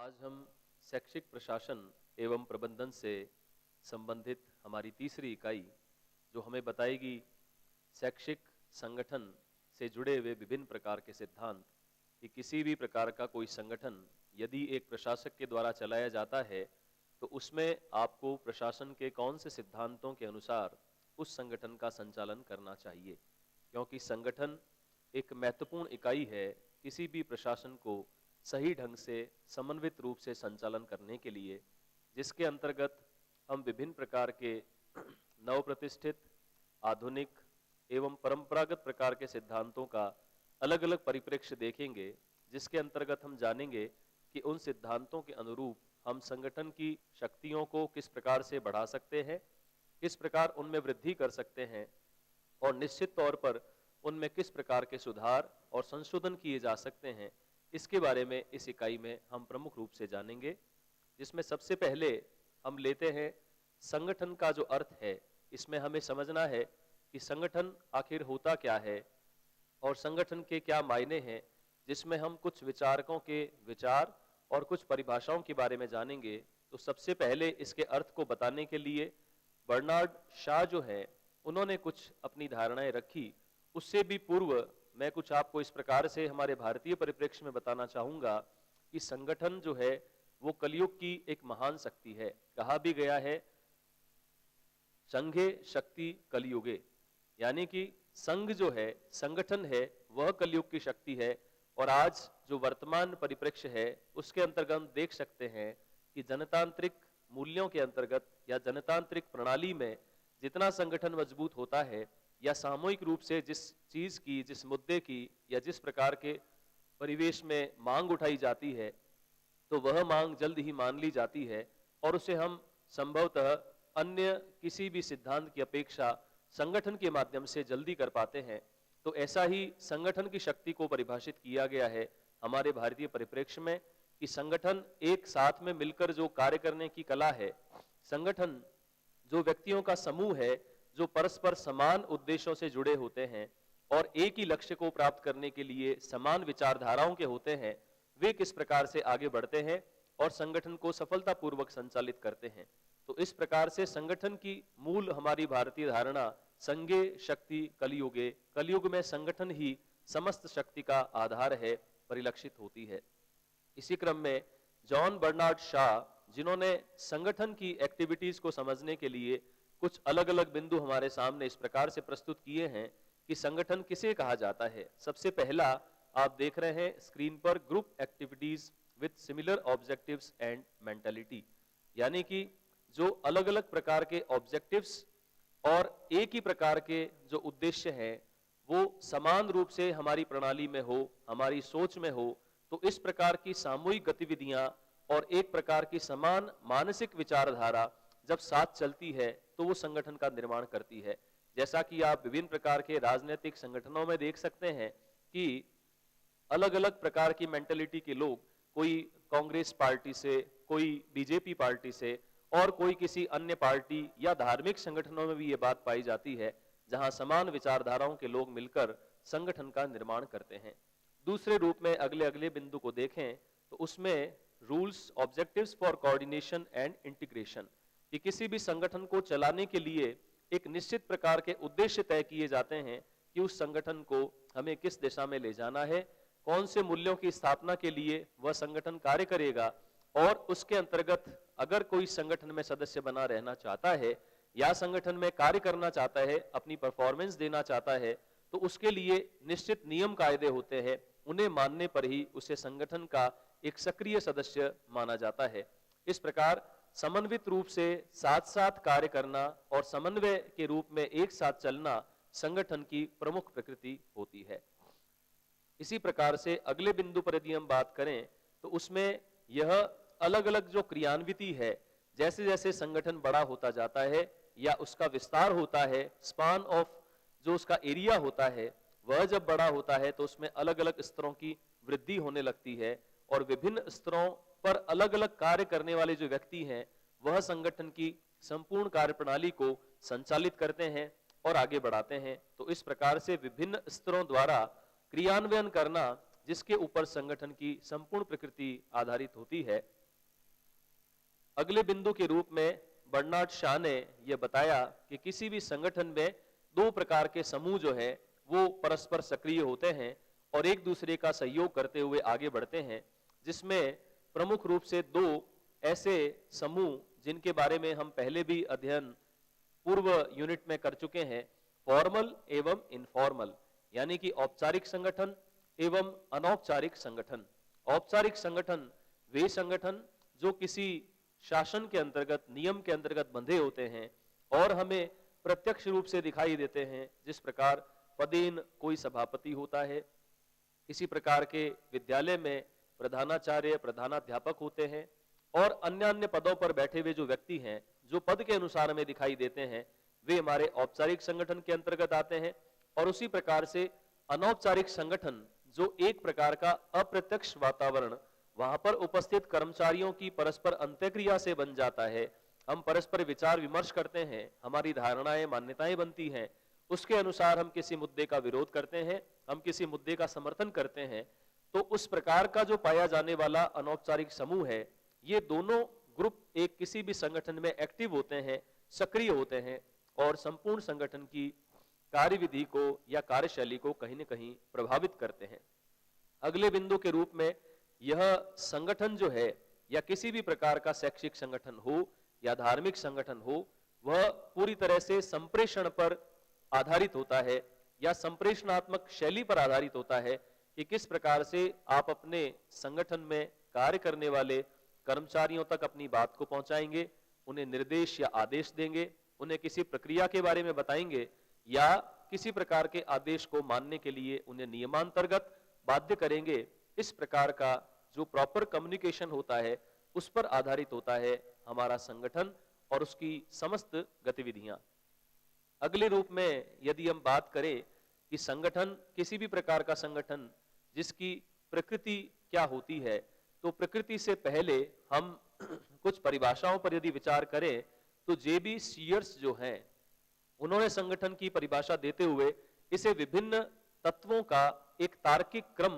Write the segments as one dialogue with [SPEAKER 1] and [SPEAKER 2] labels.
[SPEAKER 1] आज हम शैक्षिक प्रशासन एवं प्रबंधन से संबंधित हमारी तीसरी इकाई जो हमें बताएगी शैक्षिक संगठन से जुड़े हुए विभिन्न प्रकार के सिद्धांत कि किसी भी प्रकार का कोई संगठन यदि एक प्रशासक के द्वारा चलाया जाता है तो उसमें आपको प्रशासन के कौन से सिद्धांतों के अनुसार उस संगठन का संचालन करना चाहिए, क्योंकि संगठन एक महत्वपूर्ण इकाई है किसी भी प्रशासन को सही ढंग से समन्वित रूप से संचालन करने के लिए, जिसके अंतर्गत हम विभिन्न प्रकार के नव प्रतिष्ठित, आधुनिक एवं परंपरागत प्रकार के सिद्धांतों का अलग अलग परिप्रेक्ष्य देखेंगे, जिसके अंतर्गत हम जानेंगे कि उन सिद्धांतों के अनुरूप हम संगठन की शक्तियों को किस प्रकार से बढ़ा सकते हैं, किस प्रकार उनमें वृद्धि कर सकते हैं और निश्चित तौर पर उनमें किस प्रकार के सुधार और संशोधन किए जा सकते हैं। इसके बारे में इस इकाई में हम प्रमुख रूप से जानेंगे, जिसमें सबसे पहले हम लेते हैं संगठन का जो अर्थ है। इसमें हमें समझना है कि संगठन आखिर होता क्या है और संगठन के क्या मायने हैं, जिसमें हम कुछ विचारकों के विचार और कुछ परिभाषाओं के बारे में जानेंगे। तो सबसे पहले इसके अर्थ को बताने के लिए बर्नार्ड शॉ जो है उन्होंने कुछ अपनी धारणाएं रखी। उससे भी पूर्व मैं कुछ आपको इस प्रकार से हमारे भारतीय परिप्रेक्ष्य में बताना चाहूंगा कि संगठन जो है वो कलयुग की एक महान शक्ति है। कहा भी गया है संघे शक्ति कलयुगे, यानी कि संघ जो है, संगठन है, वह कलयुग की शक्ति है। और आज जो वर्तमान परिप्रेक्ष्य है उसके अंतर्गत हम देख सकते हैं कि जनतांत्रिक मूल्यों के अंतर्गत या जनतांत्रिक प्रणाली में जितना संगठन मजबूत होता है या सामूहिक रूप से जिस चीज की, जिस मुद्दे की या जिस प्रकार के परिवेश में मांग उठाई जाती है तो वह मांग जल्द ही मान ली जाती है और उसे हम संभवतः अन्य किसी भी सिद्धांत की अपेक्षा संगठन के माध्यम से जल्दी कर पाते हैं। तो ऐसा ही संगठन की शक्ति को परिभाषित किया गया है हमारे भारतीय परिप्रेक्ष्य में कि संगठन एक साथ में मिलकर जो कार्य करने की कला है, संगठन जो व्यक्तियों का समूह है जो परस्पर समान उद्देश्यों से जुड़े होते हैं और एक ही लक्ष्य को प्राप्त करने के लिए समान विचारधाराओं के होते हैं, वे किस प्रकार से आगे बढ़ते हैं और संगठन को सफलतापूर्वक संचालित करते हैं। तो इस प्रकार से संगठन की मूल हमारी भारतीय धारणा संघे शक्ति कलयुगे, कलयुग में संगठन ही समस्त शक्ति का आधार है, परिलक्षित होती है। इसी क्रम में जॉन बर्नार्ड शॉ, जिन्होंने संगठन की एक्टिविटीज को समझने के लिए कुछ अलग अलग बिंदु हमारे सामने इस प्रकार से प्रस्तुत किए हैं कि संगठन किसे कहा जाता है। सबसे पहला आप देख रहे हैं स्क्रीन पर, group activities with similar objectives and mentality, यानी कि जो अलग अलग प्रकार के ऑब्जेक्टिव्स और एक ही प्रकार के जो उद्देश्य हैं वो समान रूप से हमारी प्रणाली में हो, हमारी सोच में हो। तो इस प्रकार की सामूहिक गतिविधियां और एक प्रकार की समान मानसिक विचारधारा जब साथ चलती है तो वो संगठन का निर्माण करती है। जैसा कि आप विभिन्न प्रकार के राजनीतिक संगठनों में देख सकते हैं कि अलग अलग प्रकार की मेंटालिटी के लोग, कोई कांग्रेस पार्टी से, कोई बीजेपी पार्टी से और कोई किसी अन्य पार्टी या धार्मिक संगठनों में भी ये बात पाई जाती है जहां समान विचारधाराओं के लोग मिलकर संगठन का निर्माण करते हैं। दूसरे रूप में अगले अगले बिंदु को देखें तो उसमें rules, objectives for coordination and integration, कि किसी भी संगठन को चलाने के लिए एक निश्चित प्रकार के उद्देश्य तय किए जाते हैं कि उस संगठन को हमें किस दिशा में ले जाना है, कौन से मूल्यों की स्थापना के लिए वह संगठन कार्य करेगा और उसके अंतर्गत अगर कोई संगठन में सदस्य बना रहना चाहता है या संगठन में कार्य करना चाहता है, अपनी परफॉर्मेंस देना चाहता है, तो उसके लिए निश्चित नियम कायदे होते हैं, उन्हें मानने पर ही उसे संगठन का एक सक्रिय सदस्य माना जाता है। इस प्रकार समन्वित रूप से साथ साथ कार्य करना और समन्वय के रूप में एक साथ चलना संगठन की प्रमुख प्रकृति होती है। इसी प्रकार से अगले बिंदु पर यदि हम बात करें तो उसमें यह अलग अलग जो क्रियान्विति है, जैसे जैसे संगठन बड़ा होता जाता है या उसका विस्तार होता है, स्पान ऑफ जो उसका एरिया होता है वह जब बड़ा होता है तो उसमें अलग अलग स्तरों की वृद्धि होने लगती है और विभिन्न स्तरों पर अलग अलग कार्य करने वाले जो व्यक्ति हैं वह संगठन की संपूर्ण कार्यप्रणाली को संचालित करते हैं और आगे बढ़ाते हैं। तो इस प्रकार से विभिन्न स्तरों द्वारा क्रियान्वयन करना जिसके ऊपर संगठन की संपूर्ण प्रकृति आधारित होती है। अगले बिंदु के रूप में बर्नार्ड शॉ ने यह बताया कि किसी भी संगठन में दो प्रकार के समूह जो है वो परस्पर सक्रिय होते हैं और एक दूसरे का सहयोग करते हुए आगे बढ़ते हैं, जिसमें प्रमुख रूप से दो ऐसे समूह जिनके बारे में हम पहले भी अध्ययन पूर्व यूनिट में कर चुके हैं, फॉर्मल एवं इनफॉर्मल, यानी कि औपचारिक संगठन एवं अनौपचारिक संगठन। औपचारिक संगठन वे संगठन जो किसी शासन के अंतर्गत, नियम के अंतर्गत बंधे होते हैं और हमें प्रत्यक्ष रूप से दिखाई देते हैं, जिस प्रकार पदेन कोई सभापति होता है, किसी प्रकार के विद्यालय में प्रधानाचार्य, प्रधानाध्यापक होते हैं और अन्य अन्य पदों पर बैठे हुए जो व्यक्ति हैं, जो पद के अनुसार हमें दिखाई देते हैं, वे हमारे औपचारिक संगठन के अंतर्गत आते हैं। और उसी प्रकार से अनौपचारिक संगठन जो एक प्रकार का अप्रत्यक्ष वातावरण, वहां पर उपस्थित कर्मचारियों की परस्पर अंतःक्रिया से बन जाता है। हम परस्पर विचार विमर्श करते हैं, हमारी धारणाएं, मान्यताएं बनती हैं, उसके अनुसार हम किसी मुद्दे का विरोध करते हैं, हम किसी मुद्दे का समर्थन करते हैं। तो उस प्रकार का जो पाया जाने वाला अनौपचारिक समूह है, ये दोनों ग्रुप एक किसी भी संगठन में एक्टिव होते हैं, सक्रिय होते हैं और संपूर्ण संगठन की कार्यविधि को या कार्यशैली को कहीं न कहीं प्रभावित करते हैं। अगले बिंदु के रूप में यह संगठन जो है, या किसी भी प्रकार का शैक्षिक संगठन हो या धार्मिक संगठन हो, वह पूरी तरह से संप्रेषण पर आधारित होता है या संप्रेषणात्मक शैली पर आधारित होता है कि किस प्रकार से आप अपने संगठन में कार्य करने वाले कर्मचारियों तक अपनी बात को पहुंचाएंगे, उन्हें निर्देश या आदेश देंगे, उन्हें किसी प्रक्रिया के बारे में बताएंगे या किसी प्रकार के आदेश को मानने के लिए उन्हें नियमांतर्गत बाध्य करेंगे। इस प्रकार का जो प्रॉपर कम्युनिकेशन होता है, उस पर आधारित होता है हमारा संगठन और उसकी समस्त गतिविधियां। अगले रूप में यदि हम बात करें कि संगठन, किसी भी प्रकार का संगठन जिसकी प्रकृति क्या होती है, तो प्रकृति से पहले हम कुछ परिभाषाओं पर यदि विचार करें तो जेबी सीयर्स जो हैं, उन्होंने संगठन की परिभाषा देते हुए इसे विभिन्न तत्वों का एक तार्किक क्रम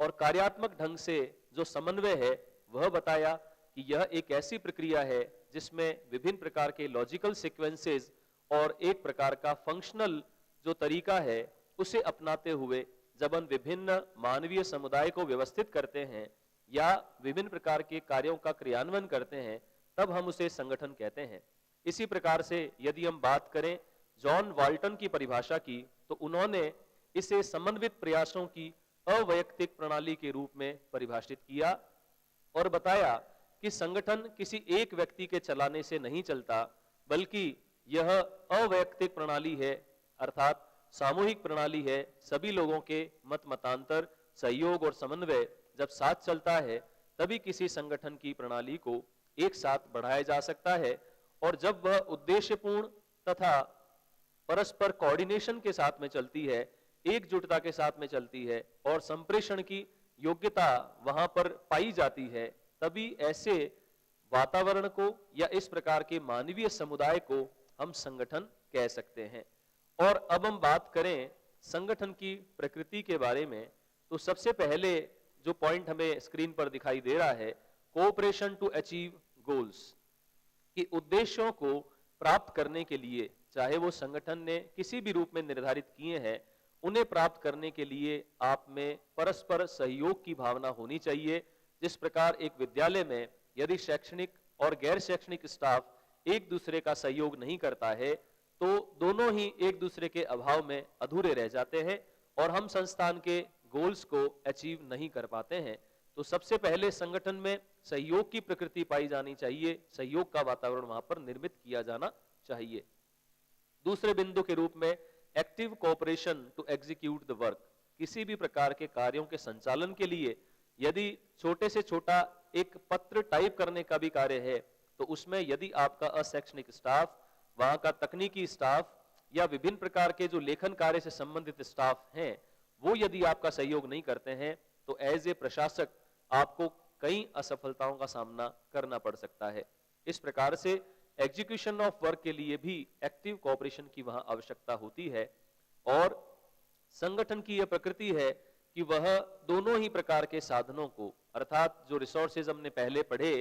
[SPEAKER 1] और कार्यात्मक ढंग से जो समन्वय है, वह बताया कि यह एक ऐसी प्रक्रिया है जिसमें विभिन्न प्रकार के लॉजिकल सीक्वेंसेस और एक प्रकार का फंक्शनल जो तरीका है उसे अपनाते हुए जब हम विभिन्न मानवीय समुदाय को व्यवस्थित करते हैं या विभिन्न प्रकार के कार्यों का क्रियान्वयन करते हैं, तब हम उसे संगठन कहते हैं। इसी प्रकार से यदि हम बात करें जॉन वाल्टन की परिभाषा की, तो उन्होंने इसे समन्वित प्रयासों की अवैयक्तिक प्रणाली के रूप में परिभाषित किया और बताया कि संगठन किसी एक व्यक्ति के चलाने से नहीं चलता, बल्कि यह अवैयक्तिक प्रणाली है, अर्थात सामूहिक प्रणाली है। सभी लोगों के मत मतांतर, सहयोग और समन्वय जब साथ चलता है, तभी किसी संगठन की प्रणाली को एक साथ बढ़ाया जा सकता है। और जब वह उद्देश्यपूर्ण तथा परस्पर कोऑर्डिनेशन के साथ में चलती है, एकजुटता के साथ में चलती है और संप्रेषण की योग्यता वहां पर पाई जाती है, तभी ऐसे वातावरण को या इस प्रकार के मानवीय समुदाय को हम संगठन कह सकते हैं। और अब हम बात करें संगठन की प्रकृति के बारे में, तो सबसे पहले जो पॉइंट हमें स्क्रीन पर दिखाई दे रहा है, कोऑपरेशन टू अचीव गोल्स, कि उद्देश्यों को प्राप्त करने के लिए, चाहे वो संगठन ने किसी भी रूप में निर्धारित किए हैं, उन्हें प्राप्त करने के लिए आप में परस्पर सहयोग की भावना होनी चाहिए। जिस प्रकार एक विद्यालय में यदि शैक्षणिक और गैर शैक्षणिक स्टाफ एक दूसरे का सहयोग नहीं करता है, तो दोनों ही एक दूसरे के अभाव में अधूरे रह जाते हैं और हम संस्थान के गोल्स को अचीव नहीं कर पाते हैं। तो सबसे पहले संगठन में सहयोग की प्रकृति पाई जानी चाहिए, सहयोग का वातावरण वहां पर निर्मित किया जाना चाहिए। दूसरे बिंदु के रूप में active cooperation to execute the work, किसी भी प्रकार के कार्यों के संचालन के लिए यदि छोटे से छोटा एक पत्र टाइप करने का भी कार्य है, तो उसमें यदि आपका अशैक्षणिक स्टाफ, वहां का तकनीकी स्टाफ या विभिन्न प्रकार के जो लेखन कार्य से संबंधित स्टाफ हैं, वो यदि आपका सहयोग नहीं करते हैं, तो एज ए प्रशासक आपको कई असफलताओं का सामना करना पड़ सकता है। इस प्रकार से एग्जीक्यूशन ऑफ वर्क के लिए भी एक्टिव कोऑपरेशन की वहां आवश्यकता होती है। और संगठन की यह प्रकृति है कि वह दोनों ही प्रकार के साधनों को, अर्थात जो रिसोर्सेज हमने पहले पढ़े,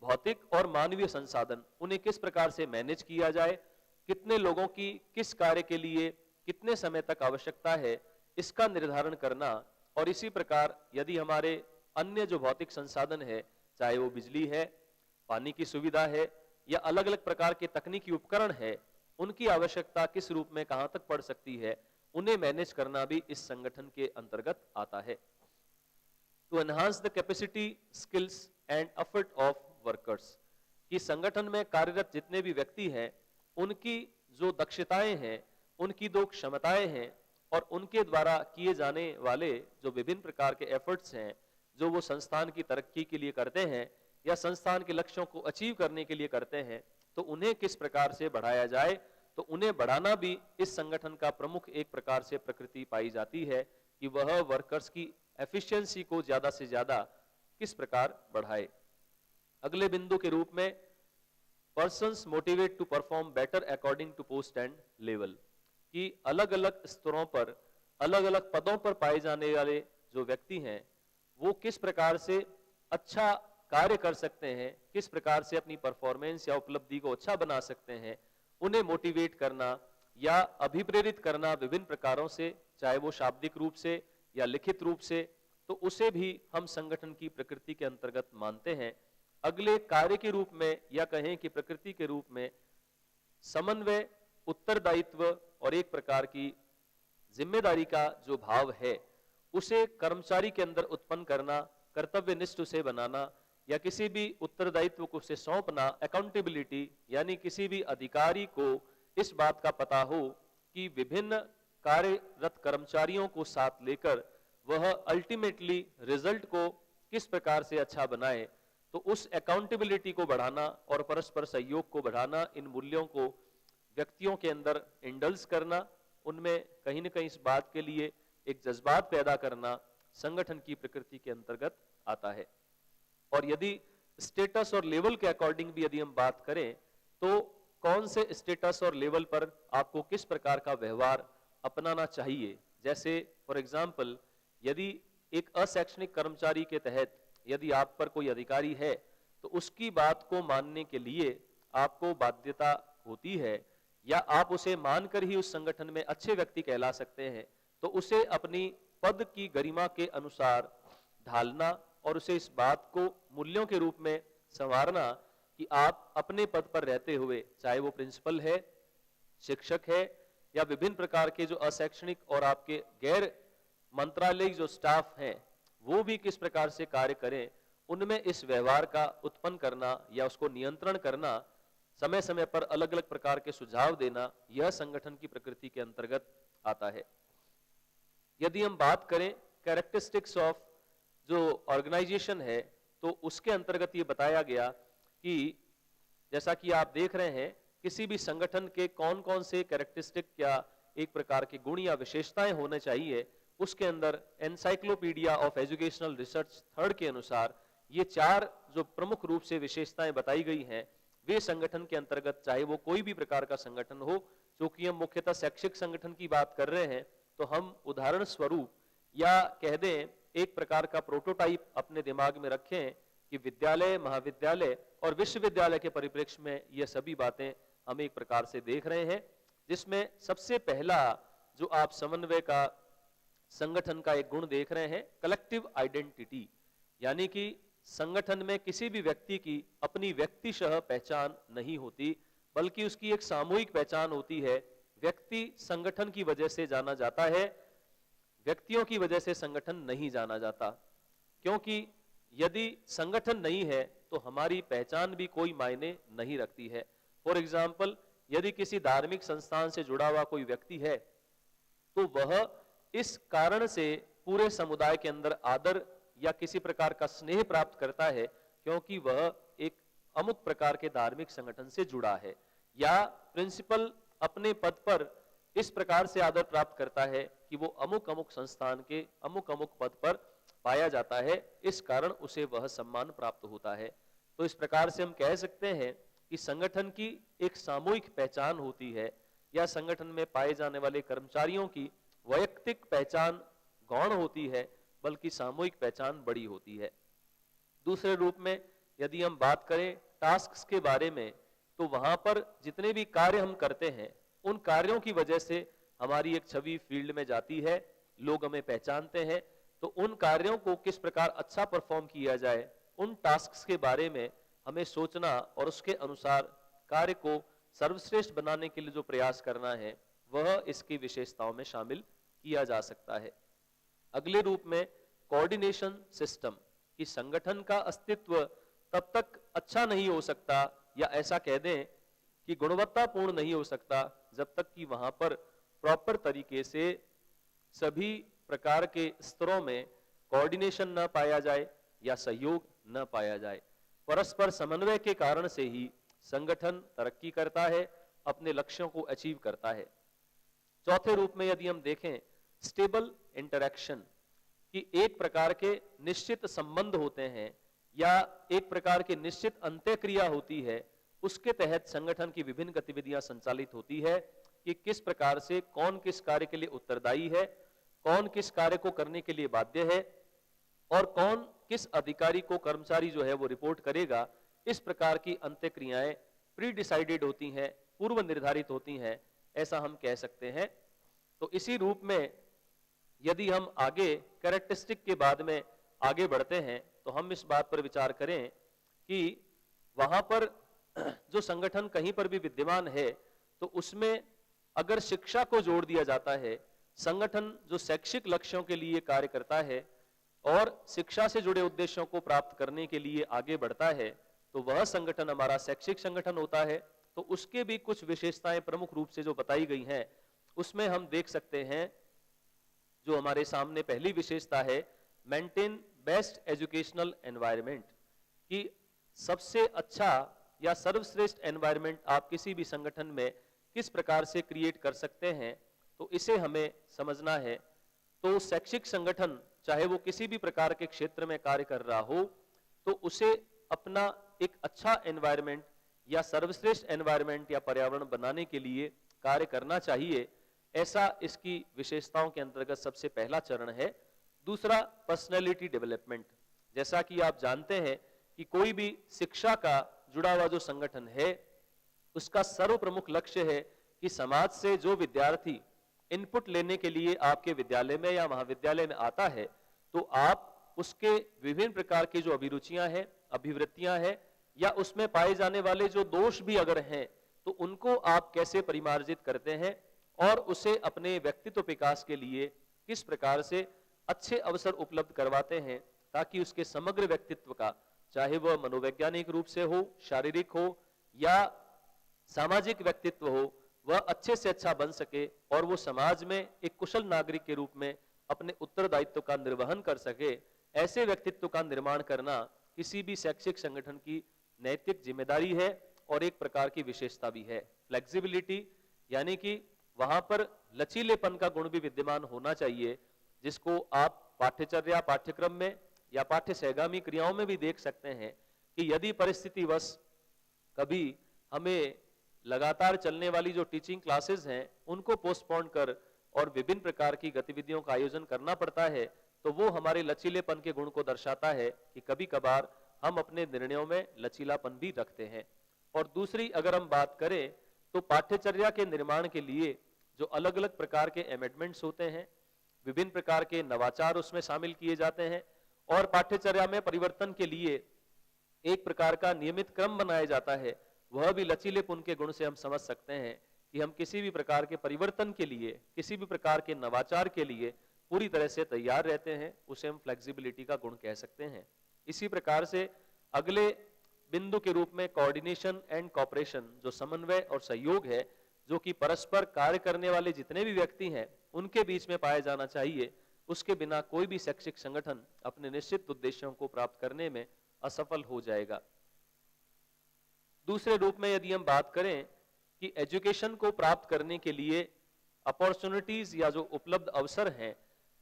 [SPEAKER 1] भौतिक और मानवीय संसाधन, उन्हें किस प्रकार से मैनेज किया जाए, कितने लोगों की किस कार्य के लिए कितने समय तक आवश्यकता है, इसका निर्धारण करना। और इसी प्रकार यदि हमारे अन्य जो भौतिक संसाधन है, चाहे वो बिजली है, पानी की सुविधा है या अलग अलग प्रकार के तकनीकी उपकरण है, उनकी आवश्यकता किस रूप में कहां तक पड़ सकती है, उन्हें मैनेज करना भी इस संगठन के अंतर्गत आता है। To enhance the capacity, skills and effort of workers, कि संगठन में कार्यरत जितने भी व्यक्ति हैं उनकी जो दक्षताएं हैं, उनकी जो क्षमताएं हैं और उनके द्वारा किए जाने वाले जो विभिन्न प्रकार के एफर्ट्स हैं जो वो संस्थान की तरक्की के लिए करते हैं या संस्थान के लक्ष्यों को अचीव करने के लिए करते हैं, तो उन्हें किस प्रकार से बढ़ाया जाए। तो उन्हें बढ़ाना भी इस संगठन का प्रमुख एक प्रकार से प्रकृति पाई जाती है कि वह वर्कर्स की एफिशिएंसी को ज्यादा से ज्यादा किस प्रकार बढ़ाए। अगले बिंदु के रूप में persons motivate to perform better according to post and level, कि अलग अलग स्तरों पर अलग अलग पदों पर पाए जाने वाले जो व्यक्ति हैं वो किस प्रकार से अच्छा कार्य कर सकते हैं, किस प्रकार से अपनी परफॉर्मेंस या उपलब्धि को अच्छा बना सकते हैं, उन्हें मोटिवेट करना या अभिप्रेरित करना विभिन्न प्रकारों से, चाहे वो शाब्दिक रूप से या लिखित रूप से, तो उसे भी हम संगठन की प्रकृति के अंतर्गत मानते हैं। अगले कार्य के रूप में या कहें कि प्रकृति के रूप में समन्वय, उत्तरदायित्व और एक प्रकार की जिम्मेदारी का जो भाव है उसे कर्मचारी के अंदर उत्पन्न करना, कर्तव्यनिष्ठ उसे बनाना या किसी भी उत्तरदायित्व को उसे सौंपना, अकाउंटेबिलिटी, यानी किसी भी अधिकारी को इस बात का पता हो कि विभिन्न कार्यरत कर्मचारियों को साथ लेकर वह अल्टीमेटली रिजल्ट को किस प्रकार से अच्छा बनाए। तो उस अकाउंटेबिलिटी को बढ़ाना और परस्पर सहयोग को बढ़ाना, इन मूल्यों को व्यक्तियों के अंदर इंडल्स करना, उनमें कहीं न कहीं इस बात के लिए एक जज्बात पैदा करना संगठन की प्रकृति के अंतर्गत आता है। और यदि स्टेटस और लेवल के अकॉर्डिंग भी यदि हम बात करें तो कौन से स्टेटस और लेवल पर आपको किस प्रकार का व्यवहार अपनाना चाहिए। जैसे फॉर एग्जांपल, यदि एक अशैक्षणिक कर्मचारी के तहत यदि आप पर कोई अधिकारी है तो उसकी बात को मानने के लिए आपको बाध्यता होती है या आप उसे मानकर ही उस संगठन में अच्छे व्यक्ति कहला सकते हैं, तो उसे अपनी पद की गरिमा के अनुसार ढालना और उसे इस बात को मूल्यों के रूप में संवारना कि आप अपने पद पर रहते हुए, चाहे वो प्रिंसिपल है, शिक्षक है या विभिन्न प्रकार के जो अशैक्षणिक और आपके गैर मंत्रालयिक जो स्टाफ हैं, वो भी किस प्रकार से कार्य करें, उनमें इस व्यवहार का उत्पन्न करना या उसको नियंत्रण करना, समय समय पर अलग अलग प्रकार के सुझाव देना, यह संगठन की प्रकृति के अंतर्गत आता है। यदि हम बात करें कैरेक्टरिस्टिक्स ऑफ जो ऑर्गेनाइजेशन है, तो उसके अंतर्गत ये बताया गया कि जैसा कि आप देख रहे हैं, किसी भी संगठन के कौन कौन से कैरेक्टरिस्टिक या एक प्रकार के गुण या विशेषताएं होने चाहिए, उसके अंदर encyclopedia of educational research third के अनुसार ये 4 जो प्रमुख रूप से विशेषताएं बताई गई हैं, वे संगठन के अंतर्गत, चाहे वो कोई भी प्रकार का संगठन हो, क्योंकि हम मुख्यतः शैक्षिक संगठन की बात कर रहे हैं, तो हम उदाहरण स्वरूप या कह दें एक प्रकार का प्रोटोटाइप अपने दिमाग में रखें कि विद्यालय, महाविद्यालय और विश्वविद्यालय के परिप्रेक्ष्य में ये सभी बातें हम एक प्रकार से देख रहे हैं, जिसमें सबसे पहला जो आप समन्वय का संगठन का एक गुण देख रहे हैं, कलेक्टिव आइडेंटिटी, यानी कि संगठन में किसी भी व्यक्ति की अपनी व्यक्तिशः पहचान नहीं होती, बल्कि उसकी एक सामूहिक पहचान होती है। व्यक्ति संगठन की वजह से जाना जाता है, व्यक्तियों की वजह से संगठन नहीं जाना जाता, क्योंकि यदि संगठन नहीं है तो हमारी पहचान भी कोई मायने नहीं रखती है। फॉर एग्जाम्पल, यदि किसी धार्मिक संस्थान से जुड़ा हुआ कोई व्यक्ति है तो वह इस कारण से पूरे समुदाय के अंदर आदर या किसी प्रकार का स्नेह प्राप्त करता है क्योंकि वह एक अमुक प्रकार के धार्मिक संगठन से जुड़ा है, या प्रिंसिपल अपने पद पर इस प्रकार से आदर प्राप्त करता है कि वो अमुक अमुक संस्थान के अमुक अमुक पद पर पाया जाता है, इस कारण उसे वह सम्मान प्राप्त होता है। तो इस प्रकार से हम कह सकते हैं कि संगठन की एक सामूहिक पहचान होती है या संगठन में पाए जाने वाले कर्मचारियों की वैयक्तिक पहचान गौण होती है, बल्कि सामूहिक पहचान बड़ी होती है। दूसरे रूप में यदि हम बात करें टास्क्स के बारे में, तो वहां पर जितने भी कार्य हम करते हैं उन कार्यों की वजह से हमारी एक छवि फील्ड में जाती है, लोग हमें पहचानते हैं। तो उन कार्यों को किस प्रकार अच्छा परफॉर्म किया जाए, उन टास्क्स के बारे में हमें सोचना और उसके अनुसार कार्य को सर्वश्रेष्ठ बनाने के लिए जो प्रयास करना है वह इसकी विशेषताओं में शामिल किया जा सकता है। अगले रूप में कोऑर्डिनेशन सिस्टम कि संगठन का अस्तित्व तब तक अच्छा नहीं हो सकता, या ऐसा कह दें कि गुणवत्तापूर्ण नहीं हो सकता, जब तक कि वहां पर प्रॉपर तरीके से सभी प्रकार के स्तरों में कोऑर्डिनेशन न पाया जाए या सहयोग न पाया जाए। परस्पर समन्वय के कारण से ही संगठन तरक्की करता है, अपने लक्ष्यों को अचीव करता है। चौथे रूप में यदि हम देखें स्टेबल इंटरैक्शन कि एक प्रकार के निश्चित संबंध होते हैं या एक प्रकार की निश्चित अंत्यक्रिया होती है, उसके तहत संगठन की विभिन्न गतिविधियां संचालित होती है कि किस प्रकार से कौन किस कार्य के लिए उत्तरदायी है, कौन किस कार्य को करने के लिए बाध्य है और कौन किस अधिकारी को कर्मचारी जो है वो रिपोर्ट करेगा। इस प्रकार की अंत्यक्रियाएं प्री डिसाइडेड होती हैं, पूर्व निर्धारित होती हैं, ऐसा हम कह सकते हैं। तो इसी रूप में यदि हम आगे कैरेक्टरिस्टिक के बाद में आगे बढ़ते हैं तो हम इस बात पर विचार करें कि वहां पर जो संगठन कहीं पर भी विद्यमान है तो उसमें अगर शिक्षा को जोड़ दिया जाता है, संगठन जो शैक्षिक लक्ष्यों के लिए कार्य करता है और शिक्षा से जुड़े उद्देश्यों को प्राप्त करने के लिए आगे बढ़ता है, तो वह संगठन हमारा शैक्षिक संगठन होता है। तो उसके भी कुछ विशेषताएं प्रमुख रूप से जो बताई गई हैं उसमें हम देख सकते हैं, जो हमारे सामने पहली विशेषता है मेंटेन बेस्ट एजुकेशनल एनवायरनमेंट कि सबसे अच्छा या सर्वश्रेष्ठ एनवायरनमेंट आप किसी भी संगठन में किस प्रकार से क्रिएट कर सकते हैं, तो इसे हमें समझना है। तो शैक्षिक संगठन चाहे वो किसी भी प्रकार के क्षेत्र में कार्य कर रहा हो तो उसे अपना एक अच्छा एनवायरनमेंट या सर्वश्रेष्ठ एनवायरनमेंट या पर्यावरण बनाने के लिए कार्य करना चाहिए। ऐसा इसकी विशेषताओं के अंतर्गत सबसे पहला चरण है। दूसरा पर्सनैलिटी डेवलपमेंट। जैसा कि आप जानते हैं कि कोई भी शिक्षा का जुड़ा हुआ जो संगठन है उसका सर्व प्रमुख लक्ष्य है कि समाज से जो विद्यार्थी इनपुट लेने के लिए आपके विद्यालय में या महाविद्यालय में आता है तो आप उसके विभिन्न प्रकार की जो अभिरुचियां हैं, अभिवृत्तियां हैं या उसमें पाए जाने वाले जो दोष भी अगर हैं तो उनको आप कैसे परिमार्जित करते हैं और उसे अपने व्यक्तित्व विकास के लिए किस प्रकार से अच्छे अवसर उपलब्ध करवाते हैं ताकि उसके समग्र व्यक्तित्व का, चाहे वह मनोवैज्ञानिक रूप से हो, शारीरिक हो या सामाजिक व्यक्तित्व हो, वह अच्छे से अच्छा बन सके और वो समाज में एक कुशल नागरिक के रूप में अपने उत्तरदायित्व का निर्वहन कर सके। ऐसे व्यक्तित्व का निर्माण करना किसी भी शैक्षिक संगठन की नैतिक जिम्मेदारी है और एक प्रकार की विशेषता भी है। फ्लेक्सिबिलिटी यानी कि वहां पर लचीलेपन का गुण भी विद्यमान होना चाहिए, जिसको आप पाठ्यचर्या पाठ्यक्रम में या पाठ्य सहगामी क्रियाओं में भी देख सकते हैं कि यदि परिस्थितिवश कभी हमें लगातार चलने वाली जो टीचिंग क्लासेस हैं उनको पोस्टपोन कर और विभिन्न प्रकार की गतिविधियों का आयोजन करना पड़ता है, तो वो हमारे लचीलेपन के गुण को दर्शाता है कि कभी कभार हम अपने निर्णयों में लचीलापन भी रखते हैं। और दूसरी अगर हम बात करें तो पाठ्यचर्या के निर्माण के लिए जो अलग अलग प्रकार के अमेंडमेंट्स होते हैं, विभिन्न प्रकार के नवाचार उसमें शामिल किए जाते हैं और पाठ्यचर्या में परिवर्तन के लिए एक प्रकार का नियमित क्रम बनाया जाता है। वह भी लचीलेपन के गुण से हम समझ सकते हैं कि हम किसी भी प्रकार के परिवर्तन के लिए, किसी भी प्रकार के नवाचार के लिए पूरी तरह से तैयार रहते हैं, उसे हम फ्लेक्सिबिलिटी का गुण कह सकते हैं। इसी प्रकार से अगले बिंदु के रूप में कोऑर्डिनेशन एंड कोऑपरेशन, जो समन्वय और सहयोग है, जो कि परस्पर कार्य करने वाले जितने भी व्यक्ति हैं उनके बीच में पाया जाना चाहिए। उसके बिना कोई भी शैक्षिक संगठन अपने निश्चित उद्देश्यों को प्राप्त करने में असफल हो जाएगा। दूसरे रूप में यदि हम बात करें कि एजुकेशन को प्राप्त करने के लिए अपॉर्चुनिटीज या जो उपलब्ध अवसर हैं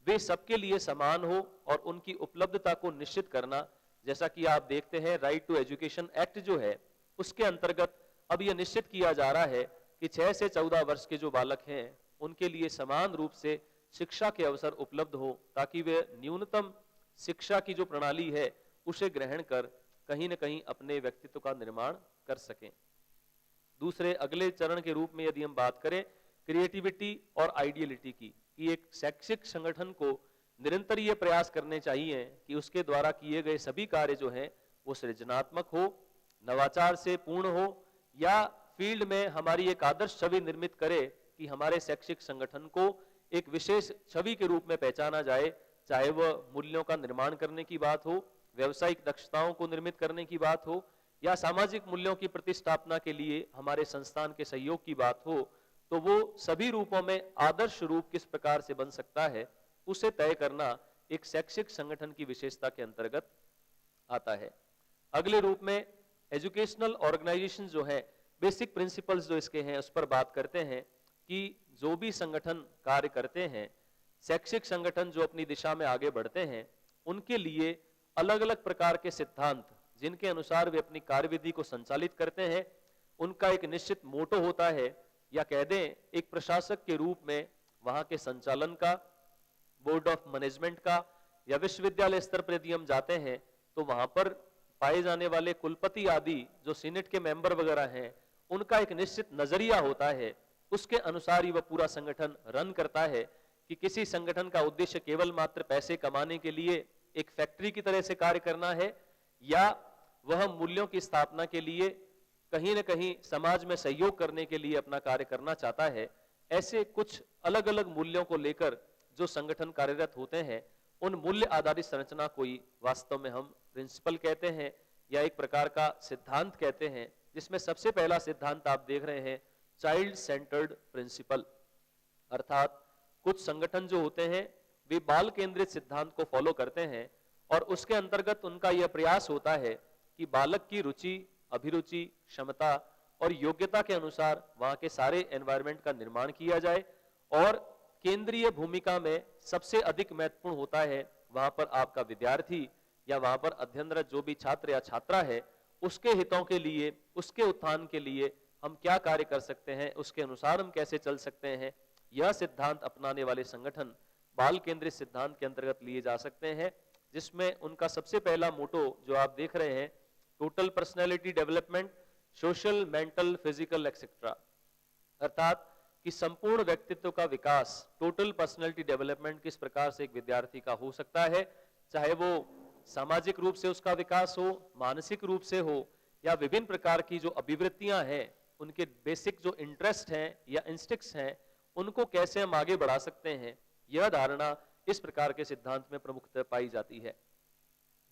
[SPEAKER 1] वे सबके लिए समान हो और उनकी उपलब्धता को निश्चित करना, जैसा कि आप देखते हैं राइट टू एजुकेशन एक्ट जो है उसके अंतर्गत अब यह निश्चित किया जा रहा है कि 6 से 14 वर्ष के जो बालक हैं उनके लिए समान रूप से शिक्षा के अवसर उपलब्ध हो, ताकि वे न्यूनतम शिक्षा की जो प्रणाली है उसे ग्रहण कर कहीं न कहीं अपने व्यक्तित्व का निर्माण कर सकें। दूसरे अगले चरण के रूप में यदि हम बात करें क्रिएटिविटी और आइडियलिटी की, कि एक शैक्षिक संगठन को निरंतर ये प्रयास करने चाहिए कि उसके द्वारा किए गए सभी कार्य जो हैं वो सृजनात्मक हो, नवाचार से पूर्ण हो, या फील्ड में हमारी एक आदर्श छवि निर्मित करे कि हमारे शैक्षिक संगठन को एक विशेष छवि के रूप में पहचाना जाए, चाहे वह मूल्यों का निर्माण करने की बात हो, व्यवसायिक दक्षताओं को निर्मित करने की बात हो, या सामाजिक मूल्यों की प्रतिष्ठापना के लिए हमारे संस्थान के सहयोग की बात हो। तो वो सभी रूपों में आदर्श रूप किस प्रकार से बन सकता है उसे तय करना एक शैक्षिक संगठन की विशेषता के अंतर्गत आता है। अगले रूप में एजुकेशनल ऑर्गेनाइजेशन जो है, बेसिक प्रिंसिपल्स जो इसके हैं उस पर बात करते हैं कि जो भी संगठन कार्य करते हैं, शैक्षिक संगठन जो अपनी दिशा में आगे बढ़ते हैं, उनके लिए अलग अलग प्रकार के सिद्धांत जिनके अनुसार वे अपनी कार्यविधि को संचालित करते हैं, उनका एक निश्चित मोटो होता है, या कह दें एक प्रशासक के रूप में वहां के संचालन का, बोर्ड ऑफ मैनेजमेंट का, या विश्वविद्यालय स्तर पर यदि हम जाते हैं तो वहां पर पाए जाने वाले कुलपति आदि जो सीनेट के मेंबर वगैरह हैं, उनका एक निश्चित नजरिया होता है। उसके अनुसार ही वह पूरा संगठन रन करता है कि किसी संगठन का उद्देश्य केवल मात्र पैसे कमाने के लिए एक फैक्ट्री की तरह से कार्य करना है, या वह मूल्यों की स्थापना के लिए कहीं न कहीं समाज में सहयोग करने के लिए अपना कार्य करना चाहता है। ऐसे कुछ अलग अलग मूल्यों को लेकर जो संगठन कार्यरत होते हैं, उन मूल्य आधारित संरचना को ही वास्तव में हम प्रिंसिपल कहते हैं, या एक प्रकार का सिद्धांत कहते हैं, जिसमें सबसे पहला सिद्धांत आप देख रहे हैं चाइल्ड सेंटर्ड प्रिंसिपल। अर्थात कुछ संगठन जो होते हैं वे बाल केंद्रित सिद्धांत को फॉलो करते हैं, और उसके अंतर्गत उनका यह प्रयास होता है कि बालक की रुचि, अभिरुचि, क्षमता और योग्यता के अनुसार वहां के सारे एनवायरनमेंट का निर्माण किया जाए, और केंद्रीय भूमिका में सबसे अधिक महत्वपूर्ण होता है वहां पर आपका विद्यार्थी या वहां पर अध्ययनरत जो भी छात्र या छात्रा है, उसके हितों के लिए, उसके उत्थान के लिए हम क्या कार्य कर सकते हैं, उसके अनुसार हम कैसे चल सकते हैं। यह सिद्धांत अपनाने वाले संगठन बाल केंद्रित सिद्धांत के अंतर्गत लिए जा सकते हैं, जिसमें उनका सबसे पहला मोटो जो आप देख रहे हैं, total personality development, social, mental, physical etcetera, अर्थात कि संपूर्ण व्यक्तित्व का विकास, टोटल पर्सनैलिटी डेवलपमेंट किस प्रकार से एक विद्यार्थी का हो सकता है, चाहे वो सामाजिक रूप से उसका विकास हो, मानसिक रूप से हो, या विभिन्न प्रकार की जो अभिवृत्तियां हैं, उनके बेसिक जो इंटरेस्ट हैं या इंस्टिक्ट्स हैं, उनको कैसे हम आगे बढ़ा सकते हैं। यह धारणा इस प्रकार के सिद्धांत में प्रमुखतः पाई जाती है।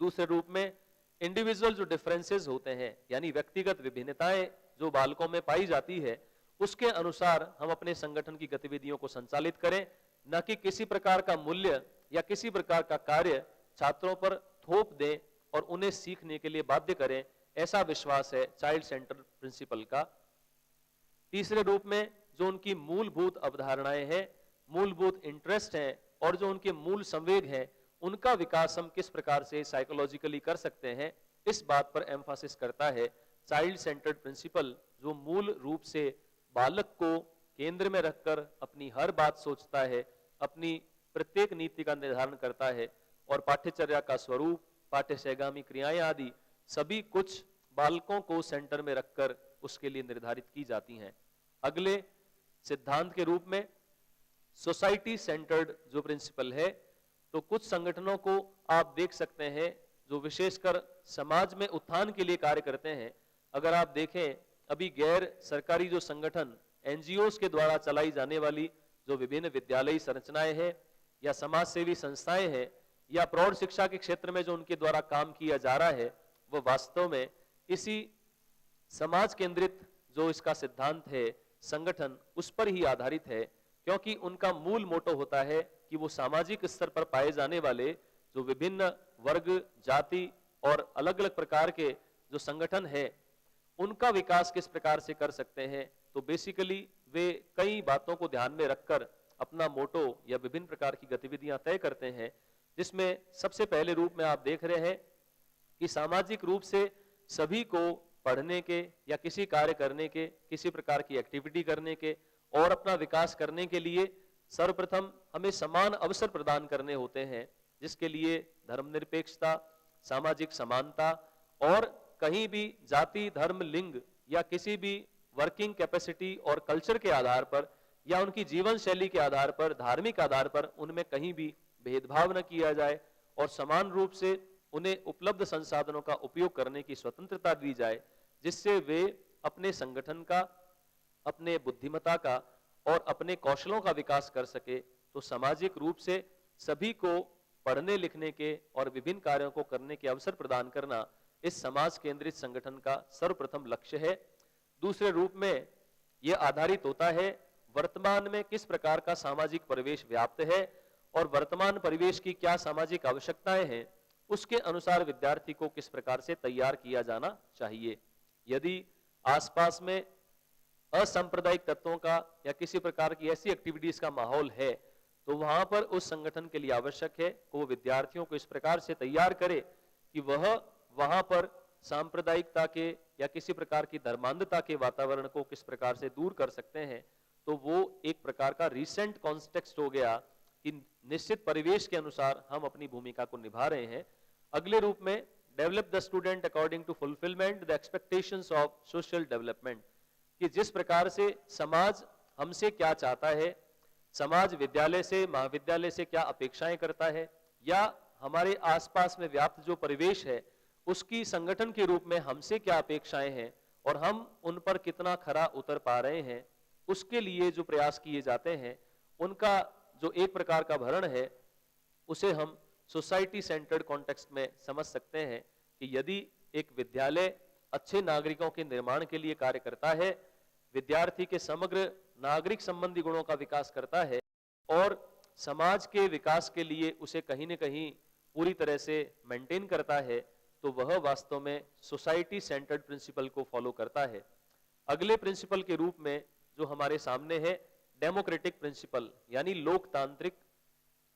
[SPEAKER 1] दूसरे रूप में इंडिविजुअल जो डिफरेंसेस होते हैं, यानी व्यक्तिगत विभिन्नताएं जो बालकों में पाई जाती है, उसके अनुसार हम अपने संगठन की गतिविधियों को संचालित करें, न कि किसी प्रकार का मूल्य या किसी प्रकार का कार्य छात्रों पर थोप दें और उन्हें सीखने के लिए बाध्य करें। ऐसा विश्वास है चाइल्ड सेंटर प्रिंसिपल का। तीसरे रूप में जो उनकी मूलभूत अवधारणाएं हैं, मूलभूत इंटरेस्ट हैं, और जो उनके मूल संवेग हैं, उनका विकास हम किस प्रकार से साइकोलॉजिकली कर सकते हैं, इस बात पर एम्फासिस करता है चाइल्ड सेंटर्ड प्रिंसिपल, जो मूल रूप से बालक को केंद्र में रखकर अपनी हर बात सोचता है, अपनी प्रत्येक नीति का निर्धारण करता है, और पाठ्यचर्या का स्वरूप, पाठ्यसहगामी क्रियाएं आदि सभी कुछ बालकों को सेंटर में रखकर उसके लिए निर्धारित की जाती हैं। अगले सिद्धांत के रूप में सोसाइटी सेंटर्ड जो प्रिंसिपल है, तो कुछ संगठनों को आप देख सकते हैं जो विशेषकर समाज में उत्थान के लिए कार्य करते हैं। अगर आप देखें, अभी गैर सरकारी जो संगठन एनजीओस के द्वारा चलाई जाने वाली जो विभिन्न विद्यालयी संरचनाएं हैं, या समाज सेवी संस्थाएं हैं, या प्रौढ़ शिक्षा के क्षेत्र में जो उनके द्वारा काम किया जा रहा है, वो वास्तव में इसी समाज केंद्रित जो इसका सिद्धांत है संगठन, उस पर ही आधारित है, क्योंकि उनका मूल मोटो होता है कि वो सामाजिक स्तर पर पाए जाने वाले जो विभिन्न वर्ग, जाति और अलग अलग प्रकार के जो संगठन है, उनका विकास किस प्रकार से कर सकते हैं। तो बेसिकली वे कई बातों को ध्यान में रखकर अपना मोटो या विभिन्न प्रकार की गतिविधियां तय करते हैं, जिसमें सबसे पहले रूप में आप देख रहे हैं कि सामाजिक रूप से सभी को पढ़ने के या किसी कार्य करने के, किसी प्रकार की एक्टिविटी करने के और अपना विकास करने के लिए सर्वप्रथम हमें समान अवसर प्रदान करने होते हैं, जिसके लिए धर्मनिरपेक्षता, सामाजिक समानता और कहीं भी जाति, धर्म, लिंग या किसी भी वर्किंग कैपेसिटी और कल्चर के आधार पर या उनकी जीवन शैली के आधार पर, धार्मिक आधार पर उनमें कहीं भी भेदभाव न किया जाए और समान रूप से उन्हें उपलब्ध संसाधनों का उपयोग करने की स्वतंत्रता दी जाए, जिससे वे अपने संगठन का, अपने बुद्धिमत्ता का और अपने कौशलों का विकास कर सके। तो सामाजिक रूप से सभी को पढ़ने लिखने के और विभिन्न कार्यों को करने के अवसर प्रदान करना इस समाज केंद्रित संगठन का सर्वप्रथम लक्ष्य है। दूसरे रूप में यह आधारित होता है वर्तमान में किस प्रकार का सामाजिक परिवेश व्याप्त है और वर्तमान परिवेश की क्या सामाजिक आवश्यकताएं हैं, उसके अनुसार विद्यार्थी को किस प्रकार से तैयार किया जाना चाहिए। यदि आसपास में असांप्रदायिक तत्वों का या किसी प्रकार की ऐसी एक्टिविटीज का माहौल है, तो वहां पर उस संगठन के लिए आवश्यक है कि वो विद्यार्थियों को इस प्रकार से तैयार करे कि वह वहां पर सांप्रदायिकता के या किसी प्रकार की धर्मांधता के वातावरण को किस प्रकार से दूर कर सकते हैं। तो वो एक प्रकार का रिसेंट कॉन्टेक्स्ट हो गया कि निश्चित परिवेश के अनुसार हम अपनी भूमिका को निभा रहे हैं। अगले रूप में develop the student according to fulfilment the expectations of social development, कि जिस प्रकार से समाज हमसे क्या चाहता है, समाज विद्यालय से, महाविद्यालय से क्या अपेक्षाएं करता है, या हमारे आसपास में व्याप्त जो परिवेश है उसकी संगठन के रूप में हमसे क्या अपेक्षाएं हैं और हम उन पर कितना खरा उतर पा रहे हैं, उसके लिए जो प्रयास किए जाते हैं उनका जो एक प्रकार का भरण है उसे हम सोसाइटी सेंटर्ड कॉन्टेक्स्ट में समझ सकते हैं कि यदि एक विद्यालय अच्छे नागरिकों के निर्माण के लिए कार्य करता है, विद्यार्थी के समग्र नागरिक संबंधी गुणों का विकास करता है और समाज के विकास के लिए उसे कहीं न कहीं पूरी तरह से मेंटेन करता है, तो वह वास्तव में सोसाइटी सेंटर्ड प्रिंसिपल को फॉलो करता है। अगले प्रिंसिपल के रूप में जो हमारे सामने है डेमोक्रेटिक प्रिंसिपल, यानी लोकतांत्रिक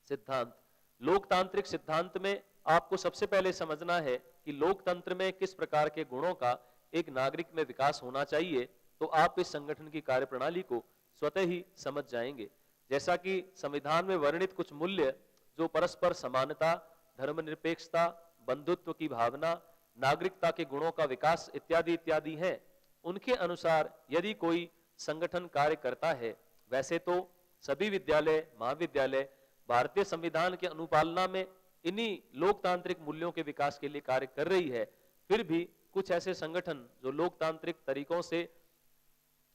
[SPEAKER 1] सिद्धांत। लोकतांत्रिक सिद्धांत में आपको सबसे पहले समझना है कि लोकतंत्र में किस प्रकार के गुणों का एक नागरिक में विकास होना चाहिए, तो आप इस संगठन की कार्यप्रणाली को स्वतः ही समझ जाएंगे। जैसा कि संविधान में वर्णित कुछ मूल्य जो परस्पर समानता, धर्मनिरपेक्षता, बंधुत्व की भावना, नागरिकता के गुणों का विकास इत्यादि इत्यादि हैं, उनके अनुसार यदि कोई संगठन कार्य करता है, वैसे तो सभी विद्यालय, महाविद्यालय भारतीय संविधान के अनुपालना में इन्हीं लोकतांत्रिक मूल्यों के विकास के लिए कार्य कर रही है, फिर भी कुछ ऐसे संगठन जो लोकतांत्रिक तरीकों से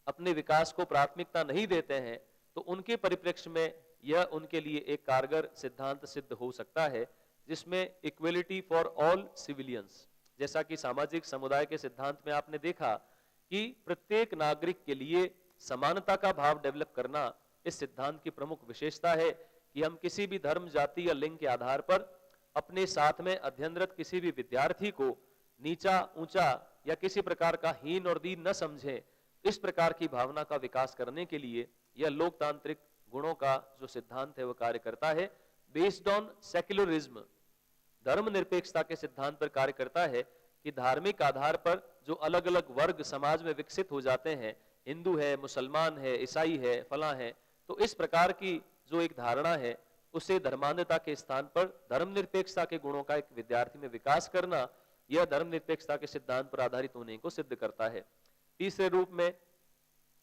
[SPEAKER 1] अपने विकास को प्राथमिकता नहीं देते हैं, तो उनके परिप्रेक्ष्य में यह उनके लिए एक कारगर सिद्धांत सिद्ध हो सकता है, जिसमें इक्वलिटी फॉर ऑल सिविलियंस, जैसा कि सामाजिक समुदाय के सिद्धांत में आपने देखा कि प्रत्येक नागरिक के लिए समानता का भाव डेवलप करना इस सिद्धांत की प्रमुख विशेषता है कि हम किसी भी धर्म, जाति या लिंग के आधार पर अपने साथ में अध्ययनरत किसी भी विद्यार्थी को नीचा, ऊंचा या किसी प्रकार का हीन और दीन न समझें। इस प्रकार की भावना का विकास करने के लिए यह लोकतांत्रिक गुणों का जो सिद्धांत है वह कार्य करता है। बेस्ड ऑन सेक्युलरिज्म, धर्मनिरपेक्षता के सिद्धांत पर कार्य करता है कि धार्मिक आधार पर जो अलग अलग वर्ग समाज में विकसित हो जाते हैं, हिंदू है, मुसलमान है, ईसाई है, फला है, तो इस प्रकार की जो एक धारणा है उसे धर्मांधता के स्थान पर धर्मनिरपेक्षता के गुणों का एक विद्यार्थी में विकास करना, यह धर्मनिरपेक्षता के सिद्धांत पर आधारित होने को सिद्ध करता है। तीसरे रूप में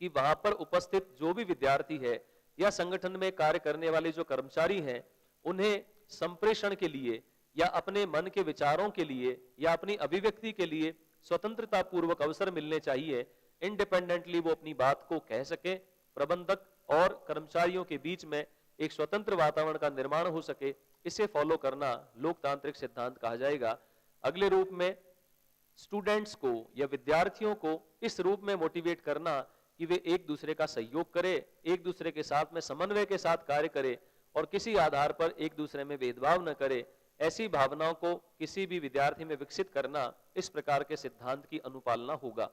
[SPEAKER 1] कि वहां पर उपस्थित जो भी विद्यार्थी है या संगठन में कार्य करने वाले जो कर्मचारी हैं, उन्हें संप्रेषण के लिए या अपने मन के विचारों के लिए या अपनी अभिव्यक्ति के लिए स्वतंत्रता पूर्वक अवसर मिलने चाहिए। इंडिपेंडेंटली वो अपनी बात को कह सके, प्रबंधक और कर्मचारियों के बीच में एक स्वतंत्र वातावरण का निर्माण हो सके, इसे फॉलो करना लोकतांत्रिक सिद्धांत कहा जाएगा। अगले रूप में स्टूडेंट्स को या विद्यार्थियों को इस रूप में मोटिवेट करना कि वे एक दूसरे का सहयोग करें, एक दूसरे के साथ में समन्वय के साथ कार्य करें और किसी आधार पर एक दूसरे में भेदभाव न करें, ऐसी भावनाओं को किसी भी विद्यार्थी में विकसित करना इस प्रकार के सिद्धांत की अनुपालना होगा।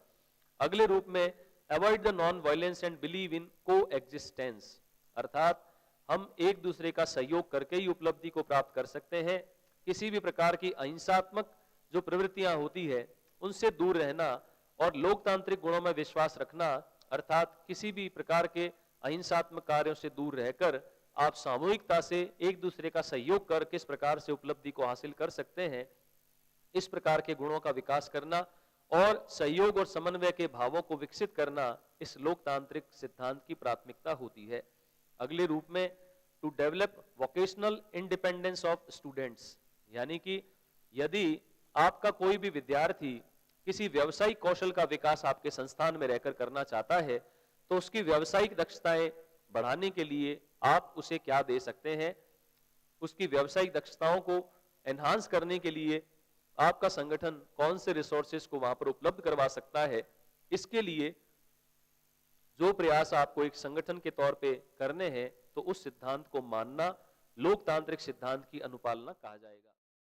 [SPEAKER 1] अगले रूप में avoid the non violence and believe in को एग्जिस्टेंस, अर्थात हम एक दूसरे का सहयोग करके ही उपलब्धि को प्राप्त कर सकते हैं। किसी भी प्रकार की अहिंसात्मक जो प्रवृत्तियां होती है उनसे दूर रहना और लोकतांत्रिक गुणों में विश्वास रखना, अर्थात किसी भी प्रकार के अहिंसात्मक कार्यों से दूर रहकर आप सामूहिकता से एक दूसरे का सहयोग कर किस प्रकार से उपलब्धि को हासिल कर सकते हैं, इस प्रकार के गुणों का विकास करना और सहयोग और समन्वय के भावों को विकसित करना इस लोकतांत्रिक सिद्धांत की प्राथमिकता होती है। अगले रूप में to develop vocational independence of students, यानी कि यदि आपका कोई भी विद्यार्थी किसी व्यावसायिक कौशल का विकास आपके संस्थान में रहकर करना चाहता है, तो उसकी व्यावसायिक दक्षताएं बढ़ाने के लिए आप उसे क्या दे सकते हैं, उसकी व्यावसायिक दक्षताओं को एनहांस करने के लिए आपका संगठन कौन से रिसोर्सेज को वहां पर उपलब्ध करवा सकता है, इसके लिए जो प्रयास आपको एक संगठन के तौर पे करने हैं, तो उस सिद्धांत को मानना लोकतांत्रिक सिद्धांत की अनुपालना कहा जाएगा।